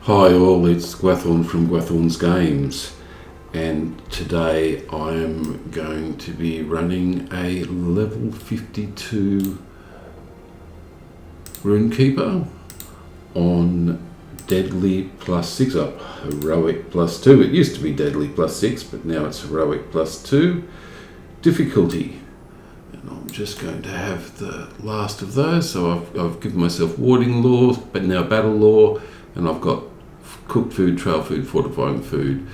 Hi all, it's Gwathorn from Gwathorn's Games, and today I am going to be running a level 52 Runekeeper on Deadly +6 up, Heroic +2. It used to be Deadly +6, but now it's Heroic +2 difficulty. And I'm just going to have the last of those. So I've given myself Warding Law, but now Battle Law, and I've got cooked food, trail food, fortifying food,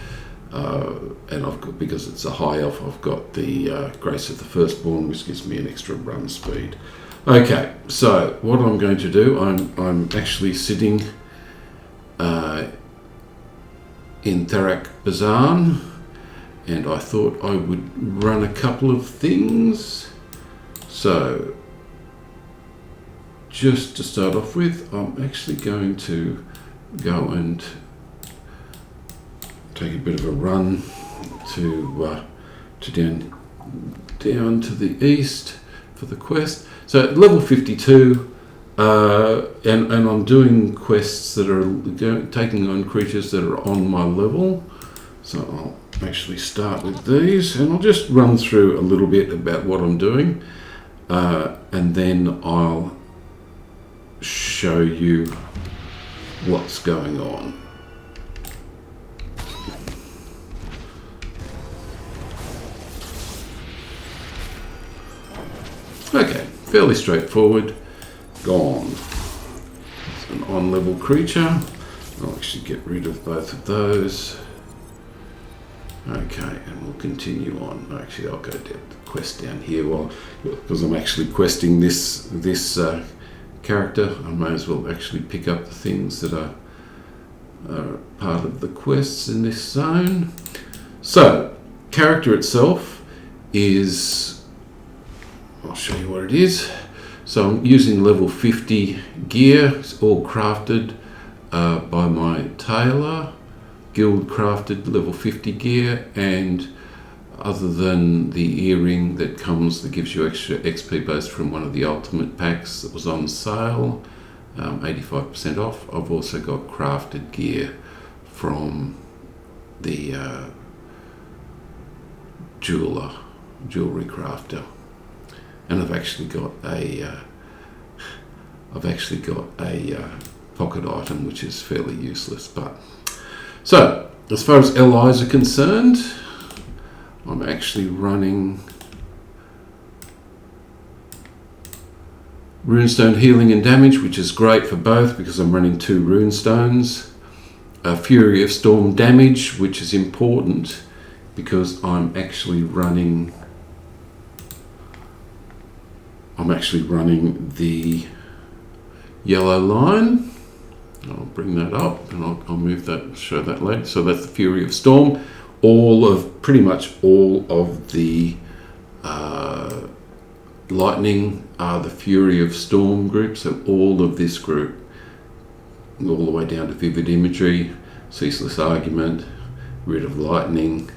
and I've got, because it's a high elf, I've got the Grace of the Firstborn, which gives me an extra run speed. Okay, so what I'm going to do, I'm actually sitting in Tharak Bazan, and I thought I would run a couple of things. So just to start off with, I'm actually going to go and take a bit of a run to down to the east for the quest. So at level 52, and I'm doing quests that are taking on creatures that are on my level. So I'll actually start with these, and I'll just run through a little bit about what I'm doing, and then I'll show you what's going on. Okay, fairly straightforward. Gone. It's an on-level creature. I'll actually get rid of both of those. Okay, and we'll continue on. Actually, I'll go down the quest down here because I'm actually questing this character. I may as well actually pick up the things that are part of the quests in this zone. So, character itself is, I'll show you what it is. So I'm using level 50 gear. It's all crafted by my tailor, guild crafted level 50 gear, and other than the earring that gives you extra XP based from one of the ultimate packs that was on sale, 85% off, I've also got crafted gear from the jewelry crafter. And I've actually got a pocket item which is fairly useless. But so as far as allies are concerned, I'm actually running Runestone Healing and Damage, which is great for both because I'm running 2 Runestones. Fury of Storm Damage, which is important because I'm actually running the yellow line. I'll bring that up and I'll move that, show that later. So that's the Fury of Storm. Pretty much all of the lightning are the Fury of Storm group. So all of this group, all the way down to Vivid Imagery, Ceaseless Argument, Rid of Lightning,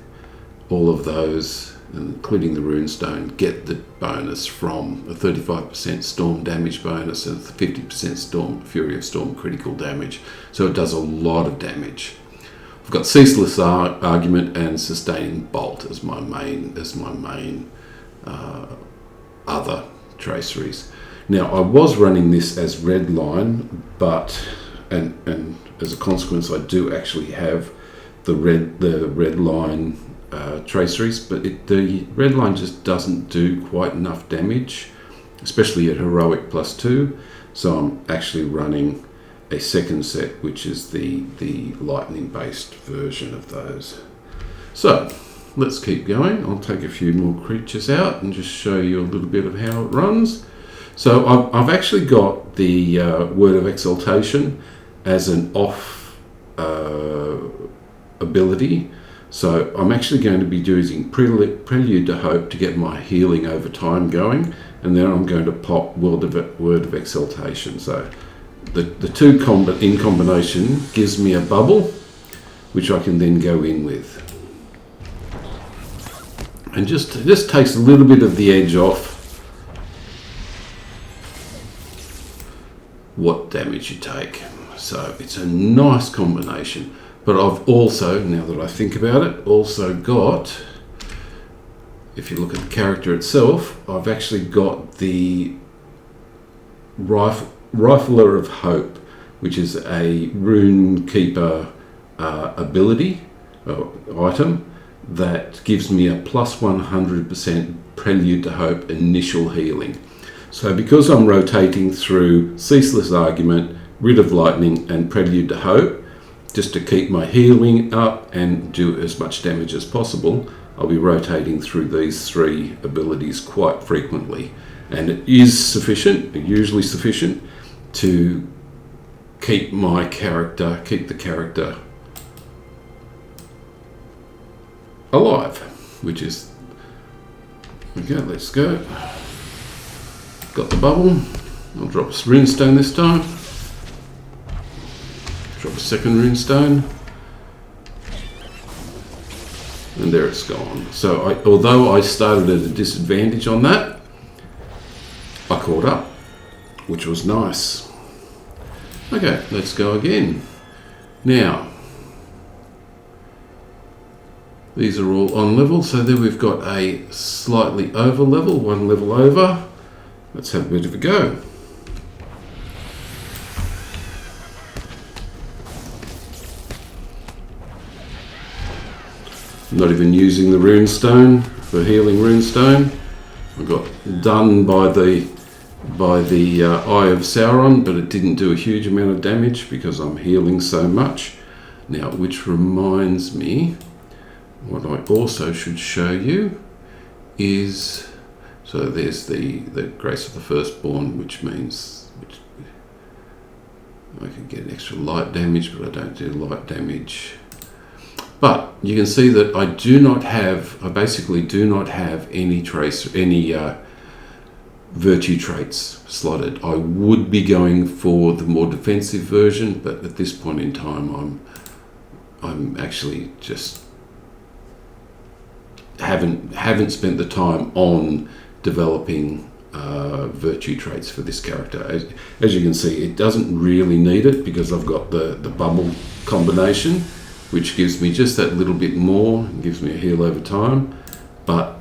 all of those, including the Runestone, get the bonus from a 35% storm damage bonus and 50% Fury of Storm critical damage. So it does a lot of damage. I've got Ceaseless Argument and Sustaining Bolt as my main other traceries. Now I was running this as red line, but and as a consequence I do actually have the red line traceries, but the red line just doesn't do quite enough damage, especially at Heroic +2. So I'm actually running a second set, which is the lightning based version of those. So let's keep going. I'll take a few more creatures out and just show you a little bit of how it runs. So I've actually got the Word of Exaltation as an off ability. So I'm actually going to be using Prelude to Hope to get my healing over time going, and then I'm going to pop Word of Exaltation. So the two in combination gives me a bubble, which I can then go in with. And just takes a little bit of the edge off what damage you take. So it's a nice combination. But I've also, now that I think about it, also got, if you look at the character itself, I've actually got the Rifler of Hope, which is a Runekeeper ability item that gives me a plus 100% Prelude to Hope initial healing. So because I'm rotating through Ceaseless Argument, Rid of Lightning and Prelude to Hope, just to keep my healing up and do as much damage as possible, I'll be rotating through these three abilities quite frequently. And it is sufficient, usually sufficient, to keep the character alive, which is, okay, let's go. Got the bubble. I'll drop a runestone this time. Drop a second runestone. And there it's gone. So although I started at a disadvantage on that, I caught up, which was nice. Okay, let's go again. Now, these are all on level, so then we've got a slightly over level, one level over. Let's have a bit of a go. I'm not even using the runestone for healing runestone. I got done by the Eye of Sauron, but it didn't do a huge amount of damage because I'm healing so much. Now, which reminds me, what I also should show you is, so there's the Grace of the Firstborn, which means I can get extra light damage, but I don't do light damage. But you can see that I basically do not have any virtue traits slotted. I would be going for the more defensive version, but at this point in time, I'm actually just haven't spent the time on developing virtue traits for this character. As you can see, it doesn't really need it because I've got the bubble combination, which gives me just that little bit more, gives me a heal over time. But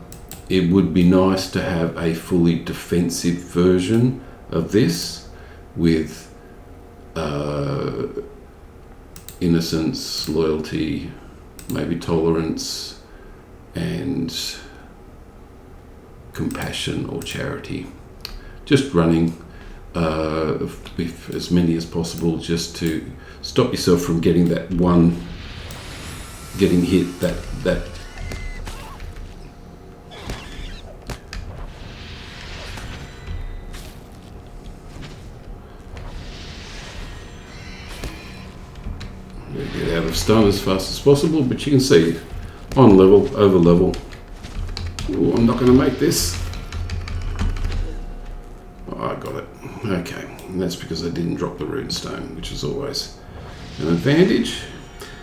it would be nice to have a fully defensive version of this with innocence, loyalty, maybe tolerance, and compassion or charity. Just running with as many as possible, just to stop yourself from getting hit that get out of stun as fast as possible. But you can see on level, over level. Ooh, I'm not going to make this. Oh, I got it. Okay, and that's because I didn't drop the runestone, which is always an advantage.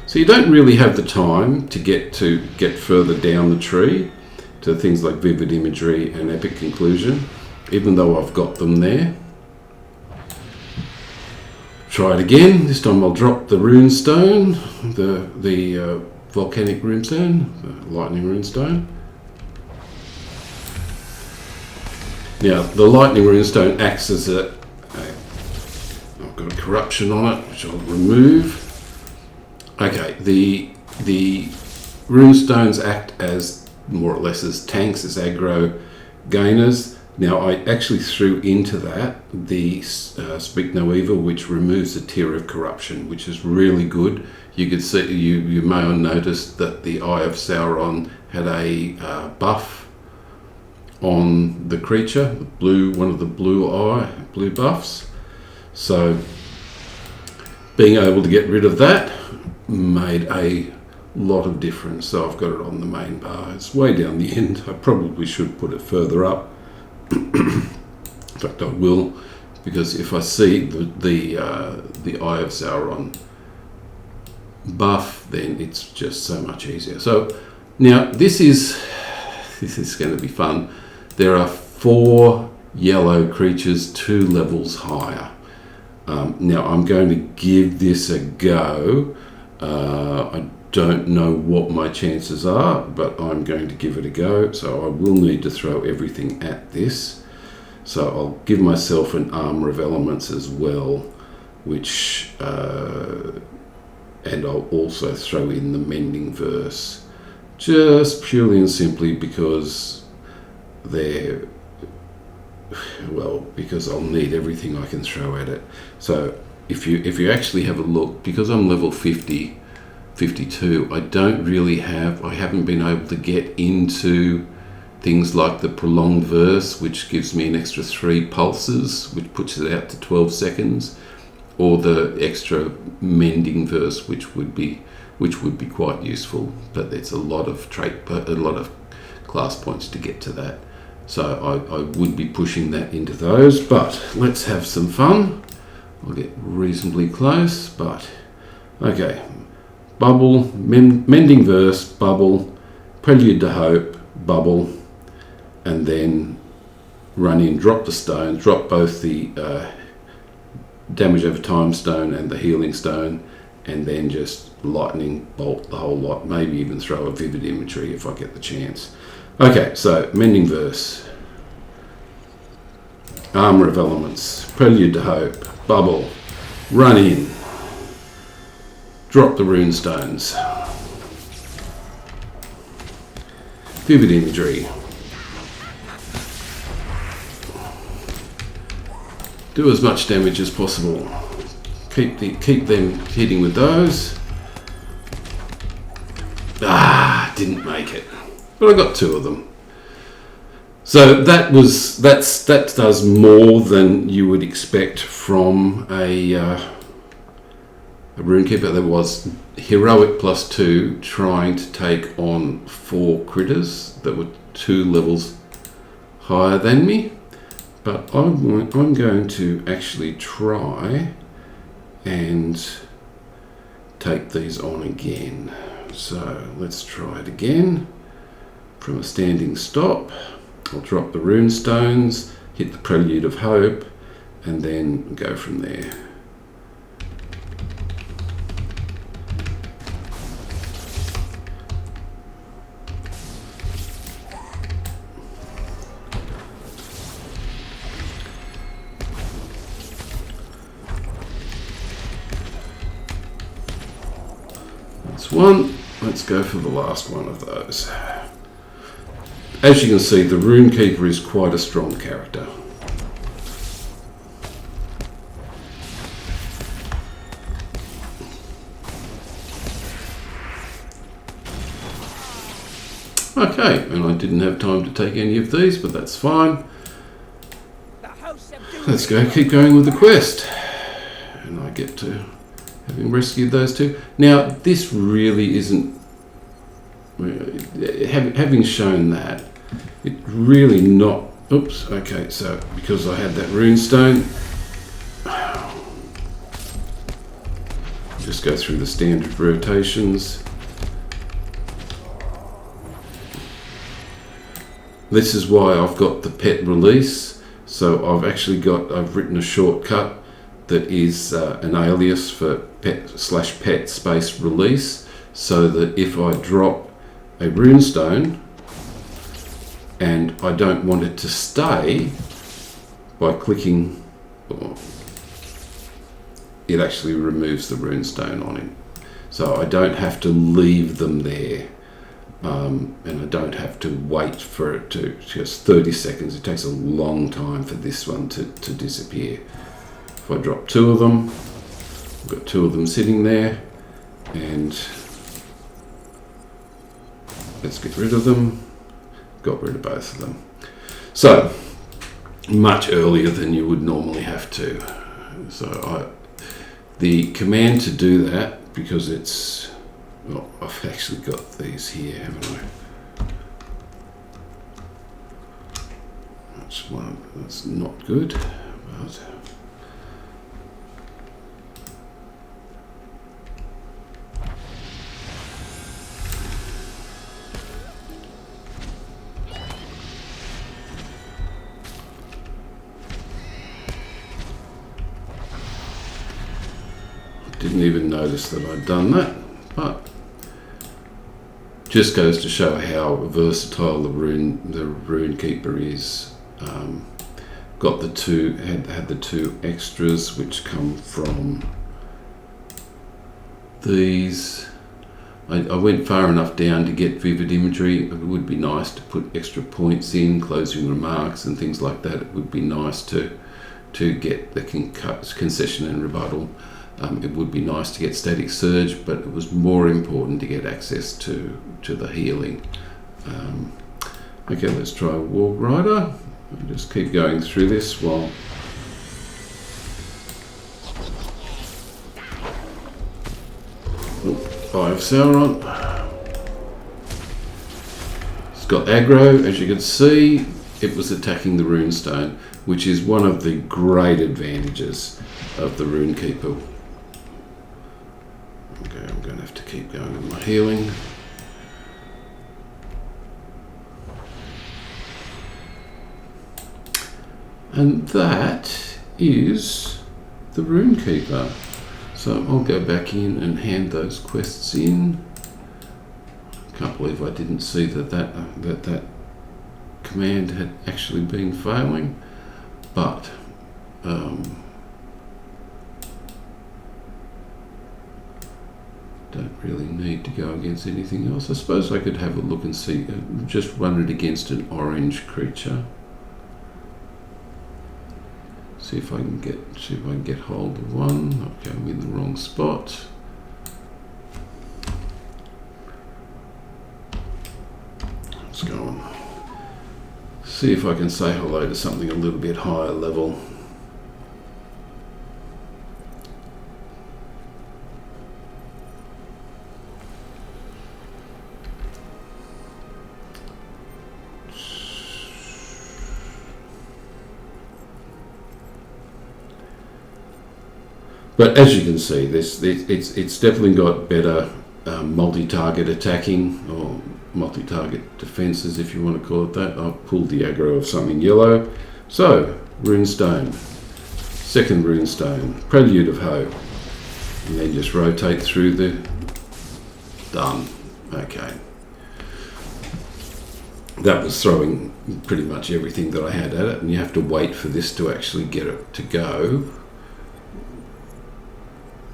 So you don't really have the time to get further down the tree to things like Vivid Imagery and Epic Conclusion, even though I've got them there. Try it again. This time I'll drop the runestone, the volcanic runestone, the lightning runestone. Now the lightning runestone acts as I've got a corruption on it, which I'll remove. Okay, the runestones act as more or less as tanks, as aggro gainers. Now I actually threw into that the Speak No Evil, which removes a tier of corruption, which is really good. You could see, you may have noticed that the Eye of Sauron had a buff on the creature, the blue, one of the blue buffs. So being able to get rid of that made a lot of difference. So I've got it on the main bar. It's way down the end. I probably should put it further up. In fact, I will, because if I see the Eye of Sauron buff, then it's just so much easier. So now this is going to be fun. There are 4 yellow creatures 2 levels higher. Now I'm going to give this a go. I don't know what my chances are, but I'm going to give it a go. So I will need to throw everything at this. So I'll give myself an armor of elements as well, which and I'll also throw in the mending verse, just purely and simply because because I'll need everything I can throw at it. So if you actually have a look, because I'm level 50, 52, I haven't been able to get into things like the prolonged verse, which gives me an extra 3 pulses, which puts it out to 12 seconds, or the extra mending verse, which would be quite useful. But there's a lot of class points to get to that. So I would be pushing that into those, but let's have some fun. I'll get reasonably close, but okay. Bubble, mending verse, bubble, prelude to hope, bubble, and then run in, drop the stones, drop both the damage over time stone and the healing stone, and then just lightning bolt the whole lot, maybe even throw a vivid imagery if I get the chance. Okay, so mending verse, armor of elements, prelude to hope, bubble, run in, drop the rune stones, vivid imagery, do as much damage as possible, keep them hitting with those. Didn't make it, but I got 2 of them. So that does more than you would expect from a Runekeeper. There was Heroic +2 trying to take on 4 critters that were 2 levels higher than me, but I'm going to actually try and take these on again. So let's try it again from a standing stop. I'll drop the rune stones, hit the prelude of hope, and then go from there. That's one. Let's go for the last one of those. As you can see, the Runekeeper is quite a strong character. Okay, and I didn't have time to take any of these, but that's fine. Let's keep going with the quest. And I get to having rescued those 2. Now, this really isn't, having shown that, it really not, oops, okay, so because I had that rune stone, just go through the standard rotations. This is why I've got the pet release. So I've written a shortcut that is an alias for pet/pet space release, so that if I drop a runestone and I don't want it to stay, by clicking, it actually removes the runestone on him. So I don't have to leave them there, and I don't have to wait for it to just 30 seconds. It takes a long time for this one to disappear. If I drop 2 of them, I've got 2 of them sitting there, and let's get rid of them. Got rid of both of them. So, much earlier than you would normally have to. So the command to do that, because it's, well, I've actually got these here, haven't I? That's not good, but didn't even notice that I'd done that, but just goes to show how versatile the Runekeeper is. Got the two, had the two extras which come from these. I went far enough down to get vivid imagery. It would be nice to put extra points in, closing remarks and things like that. It would be nice to get the concession and rebuttal. It would be nice to get static surge, but it was more important to get access to the healing. Okay, let's try Warg Rider. I'll just keep going through this while. Eye of Sauron. It's got aggro, as you can see. It was attacking the runestone, which is one of the great advantages of the Runekeeper. Okay, I'm going to have to keep going with my healing. And that is the Runekeeper. So I'll go back in and hand those quests in. Can't believe I didn't see that command had actually been failing, but don't really need to go against anything else. I suppose I could have a look and see, just run it against an orange creature. See if I can get hold of one. Okay, I'm in the wrong spot. Let's go on. See if I can say hello to something a little bit higher level. But as you can see, it's definitely got better multi-target attacking, or multi-target defenses, if you want to call it that. I've pulled the aggro of something yellow. So, runestone, second runestone, prelude of hope, and then just rotate through the done. Okay. That was throwing pretty much everything that I had at it, and you have to wait for this to actually get it to go.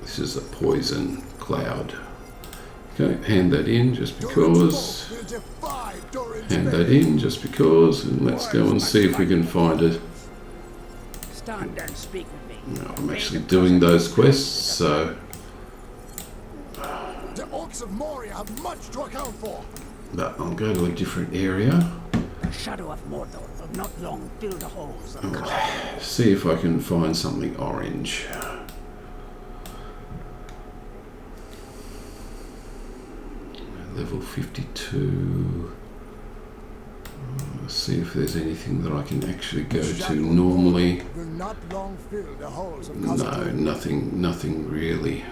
This is a poison cloud. Okay, hand that in just because. Hand that in just because, and let's go and see if we can find it. No, I'm actually doing those quests, so. The orcs of Moria have much to account for. But I'll go to a different area. The shadow of Mordor will not long fill the holes of See if I can find something orange. Level 52. See if there's anything that I can actually go to normally. No, nothing really.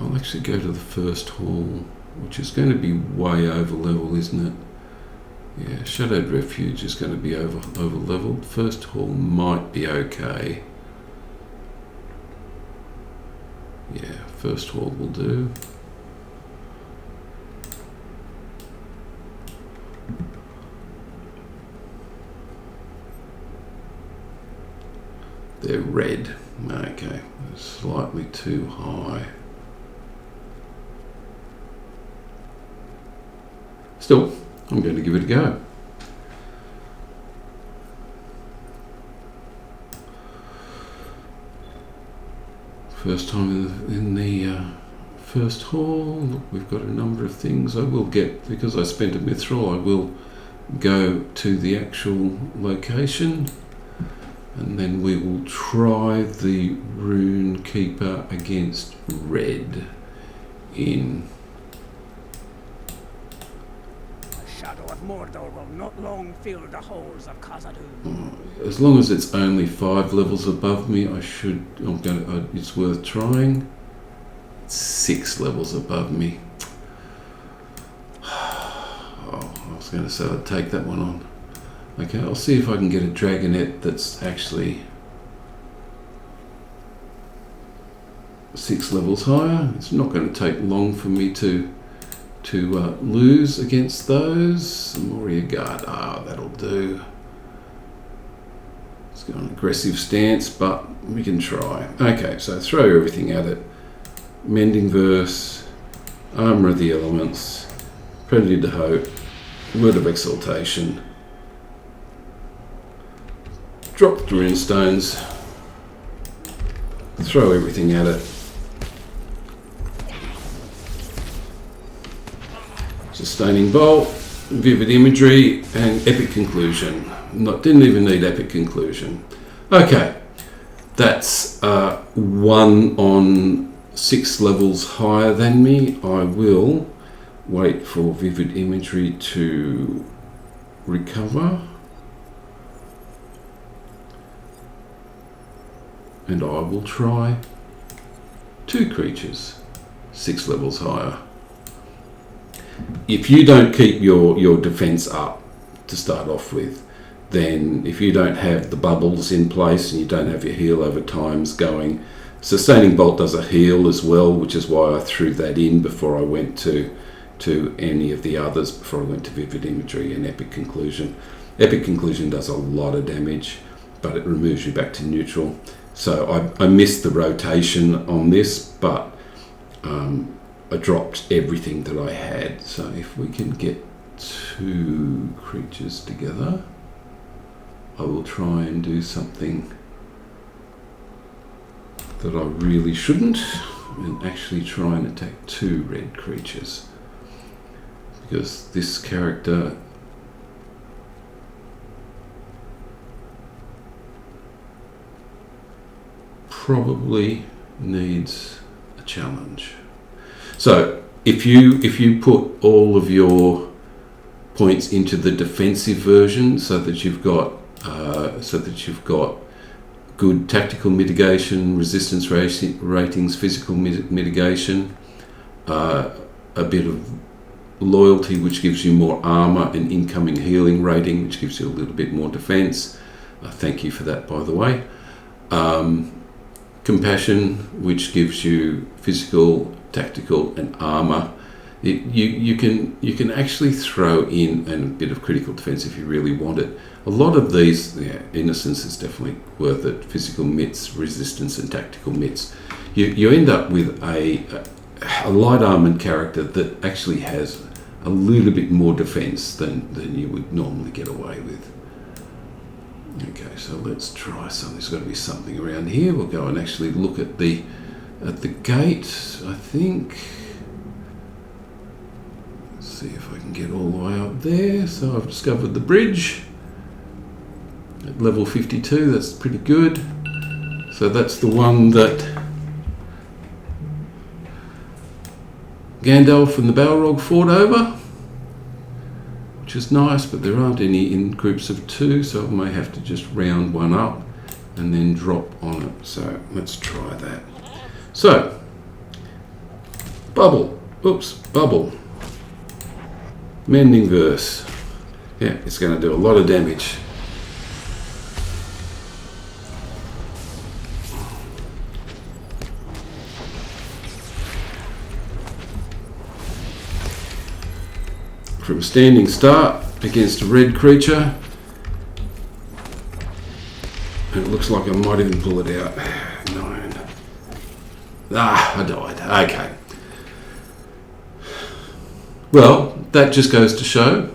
I'll actually go to the first hall, which is going to be way over level, isn't it? Yeah, Shadowed Refuge is going to be over leveled. First hall might be okay. Yeah, first hall will do. They're red. Okay, slightly too high. Still, I'm going to give it a go. First time in the first hall. Look, we've got a number of things. I will get, because I spent a mithril, I will go to the actual location, and then we will try the Runekeeper against red in. Mordor will not long fill the holes of Khazad-dûm. As long as it's only 5 levels above me, it's worth trying. 6 levels above me. Oh, I was going to say I'd take that one on. Okay, I'll see if I can get a dragonette that's actually 6 levels higher. It's not going to take long for me to lose against those. Moria Guard, that'll do. It's got an aggressive stance, but we can try. Okay, so throw everything at it. Mending Verse, Armour of the Elements, Prelude to Hope, Word of Exaltation. Drop the Runestones. Throw everything at it. Sustaining Bolt, Vivid Imagery, and Epic Conclusion. Didn't even need Epic Conclusion. Okay, that's 1 on 6 levels higher than me. I will wait for Vivid Imagery to recover. And I will try 2 creatures 6 levels higher. If you don't keep your defense up to start off with, then if you don't have the bubbles in place and you don't have your heal over times going, Sustaining Bolt does a heal as well, which is why I threw that in before I went to any of the others, before I went to Vivid Imagery and Epic Conclusion. Epic Conclusion does a lot of damage, but it removes you back to neutral. So I missed the rotation on this, but I dropped everything that I had. So if we can get 2 creatures together, I will try and do something that I really shouldn't, and actually try and attack 2 red creatures, because this character probably needs a challenge. So if you put all of your points into the defensive version, so that you've got good tactical mitigation, resistance ratings, physical mitigation, a bit of loyalty, which gives you more armor, and incoming healing rating, which gives you a little bit more defense. Thank you for that, by the way. Compassion, which gives you physical, tactical, and armor. You can actually throw in a bit of critical defense if you really want it. A lot of these, innocence is definitely worth it. Physical mits, resistance, and tactical mits. You end up with a light armored character that actually has a little bit more defense than you would normally get away with. Okay, so let's try something. There's got to be something around here. We'll go and actually look at the gate, I think. Let's see if I can get all the way up there. So I've discovered the bridge at level 52. That's pretty good. So that's the one that Gandalf and the Balrog fought over, which is nice, but there aren't any in groups of 2, so I may have to just round one up and then drop on it. So let's try that. So, bubble. Mending Verse. Yeah, it's going to do a lot of damage. From a standing start against a red creature, and it looks like I might even pull it out. 9. I died. Okay. Well, that just goes to show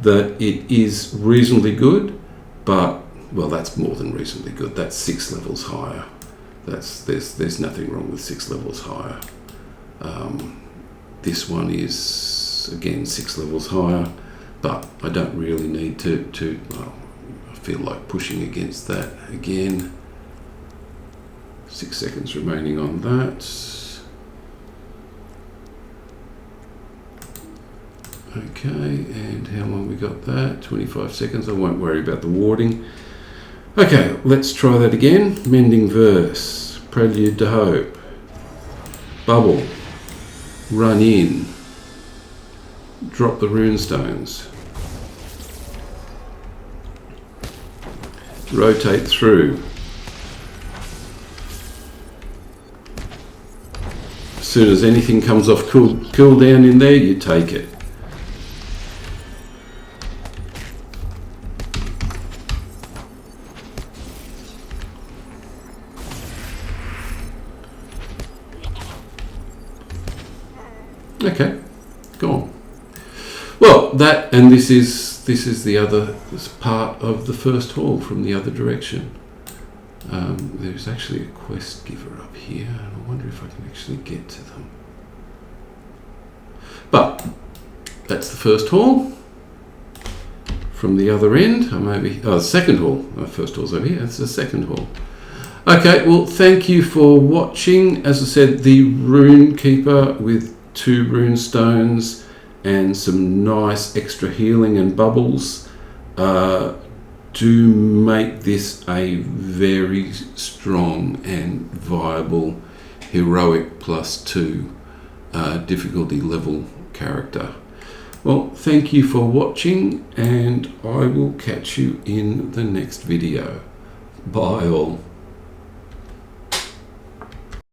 that it is reasonably good, but, well, that's more than reasonably good. That's 6 levels higher. There's nothing wrong with 6 levels higher. This one is, again, 6 levels higher, but I don't really need to well, I feel like pushing against that again. 6 seconds remaining on that. Okay, and how long we got that? 25 seconds. I won't worry about the warding. Okay, let's try that again. Mending Verse, Prelude to Hope, Bubble, Run In, Drop the Runestones, rotate through. As soon as anything comes off cooldown in there, you take it. Okay, go on. Well, that, and this is the other part of the first haul from the other direction. There's actually a quest giver up here, and I wonder if I can actually get to them. But that's the first haul from the other end. The second haul. First haul's over here. That's the second haul. Okay, well, thank you for watching. As I said, the Runekeeper with 2 rune stones and some nice extra healing and bubbles do make this a very strong and viable Heroic +2 difficulty level character. Well, thank you for watching, and I will catch you in the next video. Bye all.